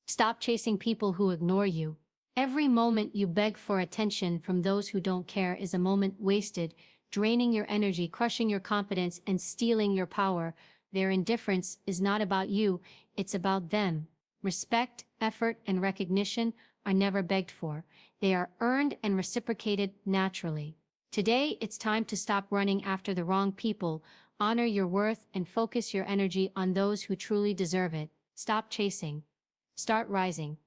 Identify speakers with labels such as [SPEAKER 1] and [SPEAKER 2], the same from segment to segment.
[SPEAKER 1] Stop chasing people who ignore you. Every moment you beg for attention from those who don't care is a moment wasted, draining your energy, crushing your confidence, and stealing your power. Their indifference is not about you, it's about them. Respect, effort, and recognition are never begged for. They are earned and reciprocated naturally. Today, it's time to stop running after the wrong people, honor your worth, and focus your energy on those who truly deserve it. Stop chasing. Start rising.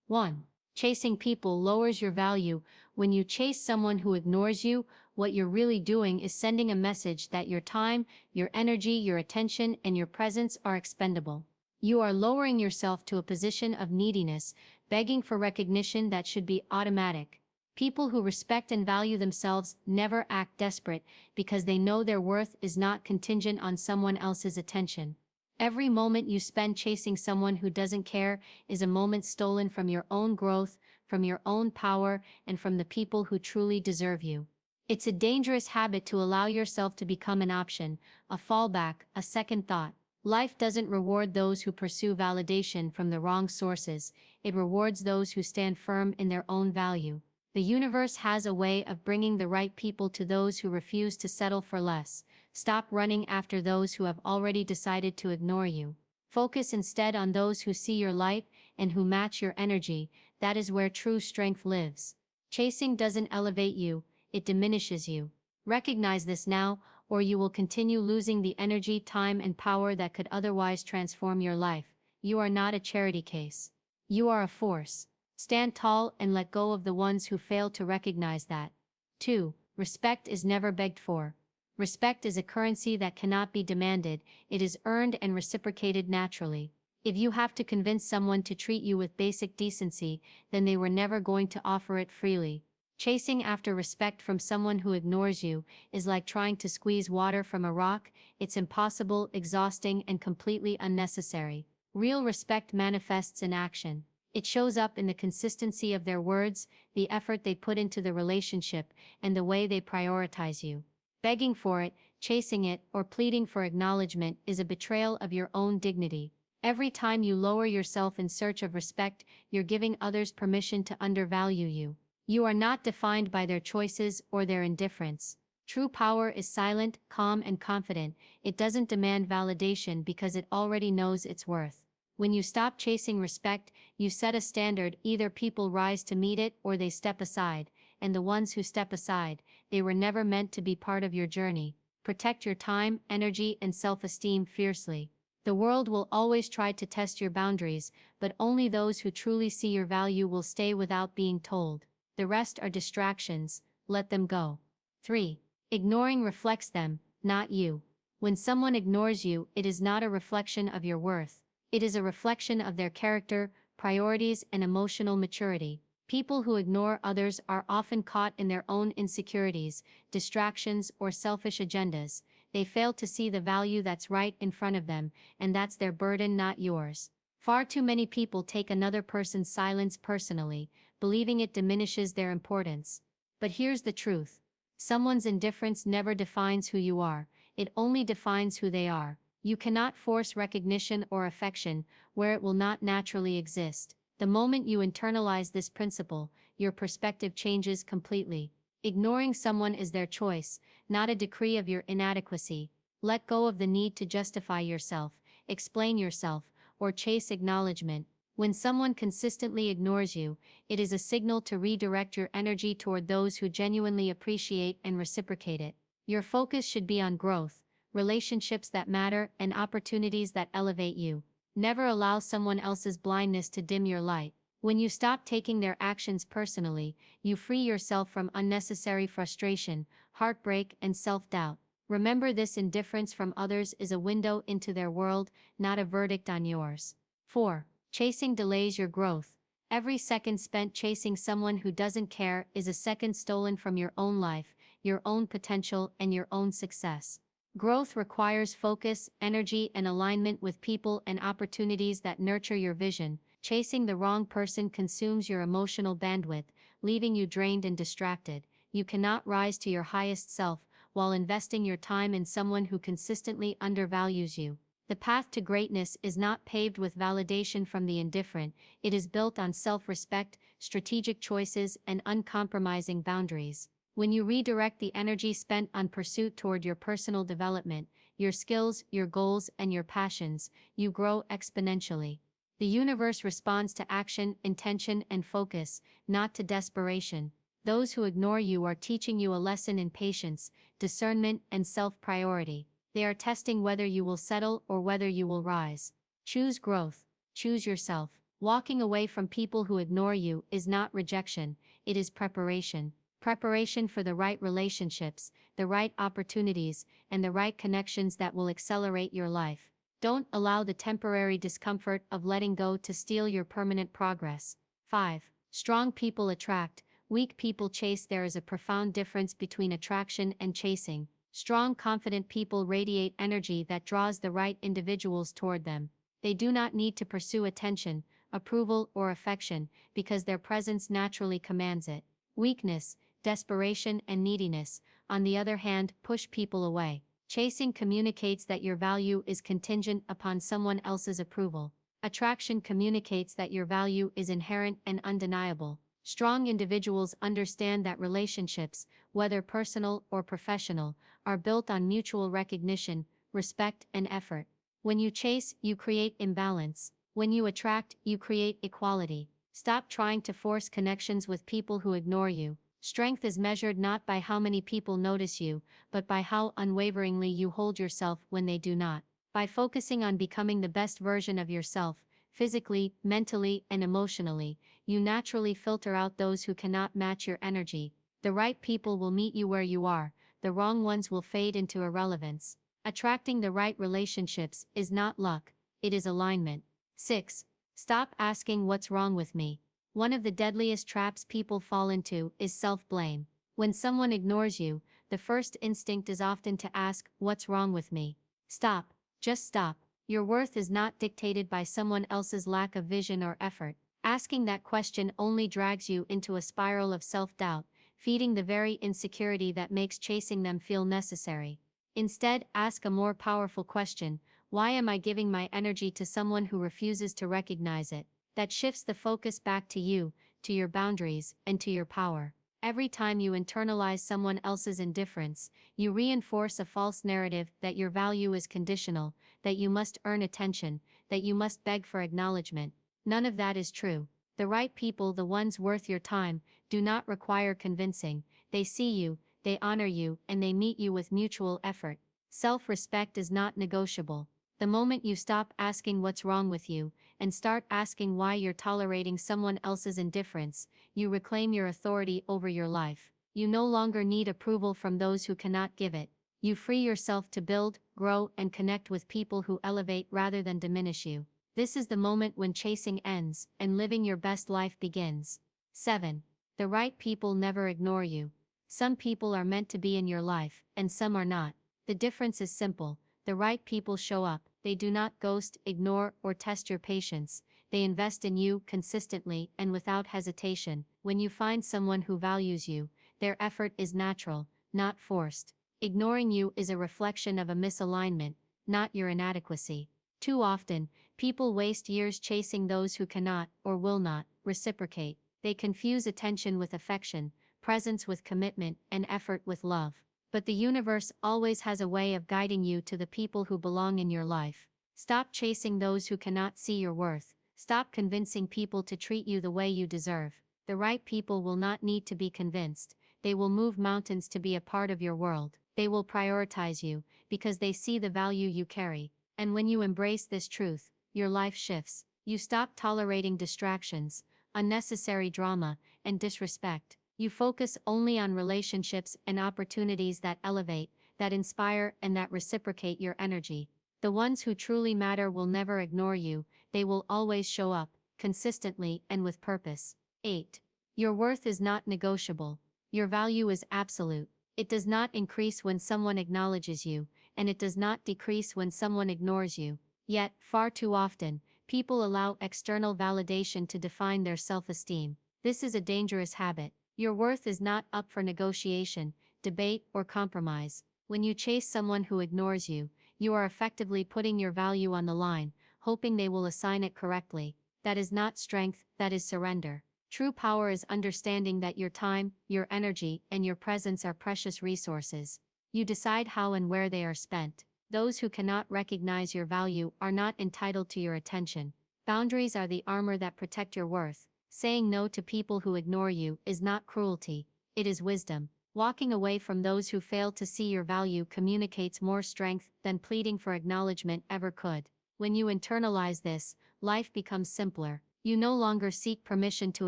[SPEAKER 1] 1. Chasing people lowers your value. When you chase someone who ignores you, what you're really doing is sending a message that your time, your energy, your attention, and your presence are expendable. You are lowering yourself to a position of neediness, begging for recognition that should be automatic. People who respect and value themselves never act desperate because they know their worth is not contingent on someone else's attention. Every moment you spend chasing someone who doesn't care is a moment stolen from your own growth, from your own power, and from the people who truly deserve you. It's a dangerous habit to allow yourself to become an option, a fallback, a second thought. Life doesn't reward those who pursue validation from the wrong sources, it rewards those who stand firm in their own value. The universe has a way of bringing the right people to those who refuse to settle for less. Stop running after those who have already decided to ignore you. Focus instead on those who see your light and who match your energy. That is where true strength lives. Chasing doesn't elevate you, it diminishes you. Recognize this now, or you will continue losing the energy, time, and power that could otherwise transform your life. You are not a charity case. You are a force. Stand tall and let go of the ones who fail to recognize that. 2. Respect is never begged for. Respect is a currency that cannot be demanded, it is earned and reciprocated naturally. If you have to convince someone to treat you with basic decency, then they were never going to offer it freely. Chasing after respect from someone who ignores you is like trying to squeeze water from a rock. It's impossible, exhausting, and completely unnecessary. Real respect manifests in action. It shows up in the consistency of their words, the effort they put into the relationship, and the way they prioritize you. Begging for it, chasing it, or pleading for acknowledgement is a betrayal of your own dignity. Every time you lower yourself in search of respect, you're giving others permission to undervalue you. You are not defined by their choices or their indifference. True power is silent, calm, and confident. It doesn't demand validation because it already knows its worth. When you stop chasing respect, you set a standard. Either people rise to meet it or they step aside, and the ones who step aside, they were never meant to be part of your journey. Protect your time, energy, and self-esteem fiercely. The world will always try to test your boundaries, but only those who truly see your value will stay without being told. The rest are distractions, let them go. 3. Ignoring reflects them, not you. When someone ignores you, it is not a reflection of your worth. It is a reflection of their character, priorities, and emotional maturity. People who ignore others are often caught in their own insecurities, distractions, or selfish agendas. They fail to see the value that's right in front of them, and that's their burden, not yours. Far too many people take another person's silence personally, believing it diminishes their importance. But here's the truth. Someone's indifference never defines who you are, it only defines who they are. You cannot force recognition or affection where it will not naturally exist. The moment you internalize this principle, your perspective changes completely. Ignoring someone is their choice, not a decree of your inadequacy. Let go of the need to justify yourself, explain yourself, or chase acknowledgement. When someone consistently ignores you, it is a signal to redirect your energy toward those who genuinely appreciate and reciprocate it. Your focus should be on growth, relationships that matter, and opportunities that elevate you. Never allow someone else's blindness to dim your light. When you stop taking their actions personally, you free yourself from unnecessary frustration, heartbreak, and self-doubt. Remember, this indifference from others is a window into their world, not a verdict on yours. 4. Chasing delays your growth. Every second spent chasing someone who doesn't care is a second stolen from your own life, your own potential, and your own success. Growth requires focus, energy, and alignment with people and opportunities that nurture your vision. Chasing the wrong person consumes your emotional bandwidth, leaving you drained and distracted. You cannot rise to your highest self while investing your time in someone who consistently undervalues you. The path to greatness is not paved with validation from the indifferent, it is built on self-respect, strategic choices, and uncompromising boundaries. When you redirect the energy spent on pursuit toward your personal development, your skills, your goals, and your passions, you grow exponentially. The universe responds to action, intention, and focus, not to desperation. Those who ignore you are teaching you a lesson in patience, discernment, and self-priority. They are testing whether you will settle or whether you will rise. Choose growth. Choose yourself. Walking away from people who ignore you is not rejection, it is preparation. Preparation for the right relationships, the right opportunities, and the right connections that will accelerate your life. Don't allow the temporary discomfort of letting go to steal your permanent progress. 5. Strong people attract, weak people chase. There is a profound difference between attraction and chasing. Strong, confident people radiate energy that draws the right individuals toward them. They do not need to pursue attention, approval, or affection, because their presence naturally commands it. Weakness, desperation, and neediness, on the other hand, push people away. Chasing communicates that your value is contingent upon someone else's approval. Attraction communicates that your value is inherent and undeniable. Strong individuals understand that relationships, whether personal or professional, are built on mutual recognition, respect, and effort. When you chase, you create imbalance. When you attract, you create equality. Stop trying to force connections with people who ignore you. Strength is measured not by how many people notice you, but by how unwaveringly you hold yourself when they do not. By focusing on becoming the best version of yourself, physically, mentally, and emotionally, you naturally filter out those who cannot match your energy. The right people will meet you where you are, the wrong ones will fade into irrelevance. Attracting the right relationships is not luck, it is alignment. 6. Stop asking what's wrong with me. One of the deadliest traps people fall into is self-blame. When someone ignores you, the first instinct is often to ask, what's wrong with me? Stop. Just stop. Your worth is not dictated by someone else's lack of vision or effort. Asking that question only drags you into a spiral of self-doubt, feeding the very insecurity that makes chasing them feel necessary. Instead, ask a more powerful question: why am I giving my energy to someone who refuses to recognize it? That shifts the focus back to you, to your boundaries, and to your power. Every time you internalize someone else's indifference, you reinforce a false narrative that your value is conditional, that you must earn attention, that you must beg for acknowledgement. None of that is true. The right people, the ones worth your time, do not require convincing. They see you, they honor you, and they meet you with mutual effort. Self-respect is not negotiable. The moment you stop asking what's wrong with you, and start asking why you're tolerating someone else's indifference, you reclaim your authority over your life. You no longer need approval from those who cannot give it. You free yourself to build, grow, and connect with people who elevate rather than diminish you. This is the moment when chasing ends, and living your best life begins. 7. The right people never ignore you. Some people are meant to be in your life, and some are not. The difference is simple. The right people show up. They do not ghost, ignore, or test your patience. They invest in you consistently and without hesitation. When you find someone who values you, their effort is natural, not forced. Ignoring you is a reflection of a misalignment, not your inadequacy. Too often, people waste years chasing those who cannot, or will not, reciprocate. They confuse attention with affection, presence with commitment, and effort with love. But the universe always has a way of guiding you to the people who belong in your life. Stop chasing those who cannot see your worth. Stop convincing people to treat you the way you deserve. The right people will not need to be convinced. They will move mountains to be a part of your world. They will prioritize you, because they see the value you carry. And when you embrace this truth, your life shifts. You stop tolerating distractions, unnecessary drama, and disrespect. You focus only on relationships and opportunities that elevate, that inspire, and that reciprocate your energy. The ones who truly matter will never ignore you, they will always show up, consistently and with purpose. 8. Your worth is not negotiable. Your value is absolute. It does not increase when someone acknowledges you, and it does not decrease when someone ignores you. Yet, far too often, people allow external validation to define their self-esteem. This is a dangerous habit. Your worth is not up for negotiation, debate, or compromise. When you chase someone who ignores you, you are effectively putting your value on the line, hoping they will assign it correctly. That is not strength, that is surrender. True power is understanding that your time, your energy, and your presence are precious resources. You decide how and where they are spent. Those who cannot recognize your value are not entitled to your attention. Boundaries are the armor that protect your worth. Saying no to people who ignore you is not cruelty, it is wisdom. Walking away from those who fail to see your value communicates more strength than pleading for acknowledgement ever could. When you internalize this, life becomes simpler. You no longer seek permission to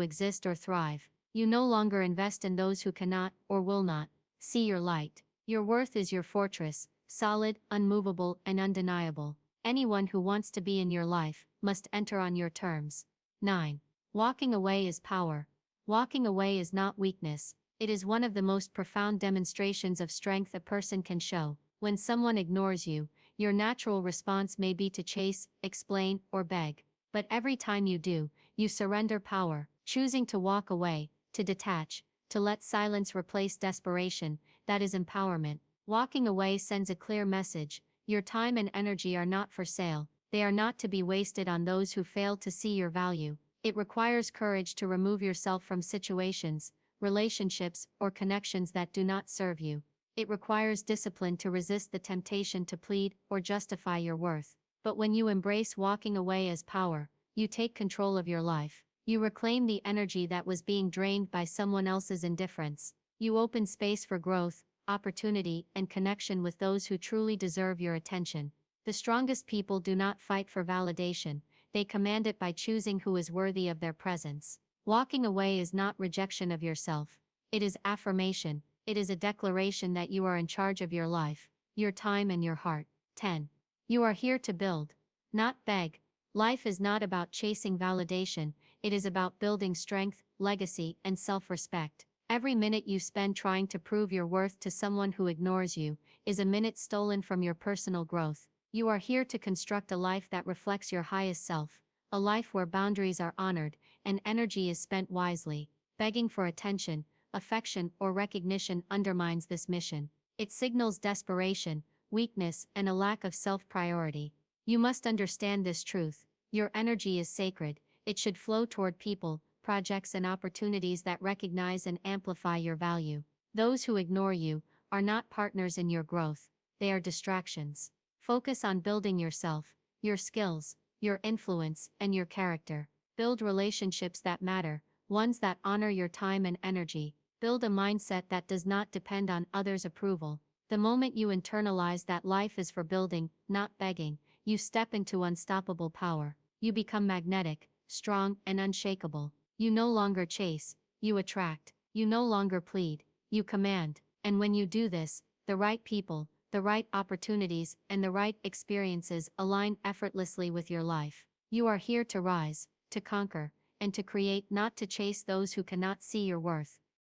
[SPEAKER 1] exist or thrive. You no longer invest in those who cannot, or will not, see your light. Your worth is your fortress, solid, unmovable, and undeniable. Anyone who wants to be in your life must enter on your terms. 9. Walking away is power. Walking away is not weakness. It is one of the most profound demonstrations of strength a person can show. When someone ignores you, your natural response may be to chase, explain, or beg. But every time you do, you surrender power, choosing to walk away, to detach, to let silence replace desperation. That is empowerment. Walking away sends a clear message. Your time and energy are not for sale. They are not to be wasted on those who fail to see your value. It requires courage to remove yourself from situations, relationships, or connections that do not serve you. It requires discipline to resist the temptation to plead or justify your worth. But when you embrace walking away as power, you take control of your life. You reclaim the energy that was being drained by someone else's indifference. You open space for growth, opportunity, and connection with those who truly deserve your attention. The strongest people do not fight for validation, they command it by choosing who is worthy of their presence. Walking away is not rejection of yourself. It is affirmation. It is a declaration that you are in charge of your life, your time, and your heart. 10. You are here to build, not beg. Life is not about chasing validation, it is about building strength, legacy, and self-respect. Every minute you spend trying to prove your worth to someone who ignores you is a minute stolen from your personal growth. You are here to construct a life that reflects your highest self, a life where boundaries are honored and energy is spent wisely. Begging for attention, affection, or recognition undermines this mission. It signals desperation, weakness, and a lack of self-priority. You must understand this truth. Your energy is sacred. It should flow toward people, projects, and opportunities that recognize and amplify your value. Those who ignore you are not partners in your growth. They are distractions. Focus on building yourself, your skills, your influence, and your character. Build relationships that matter, ones that honor your time and energy. Build a mindset that does not depend on others' approval. The moment you internalize that life is for building, not begging, you step into unstoppable power. You become magnetic, strong, and unshakable. You no longer chase, you attract. You no longer plead, you command. And when you do this, the right people, the right opportunities, and the right experiences align effortlessly with your life. You are here to rise, to conquer, and to create, not to chase those who cannot see your worth.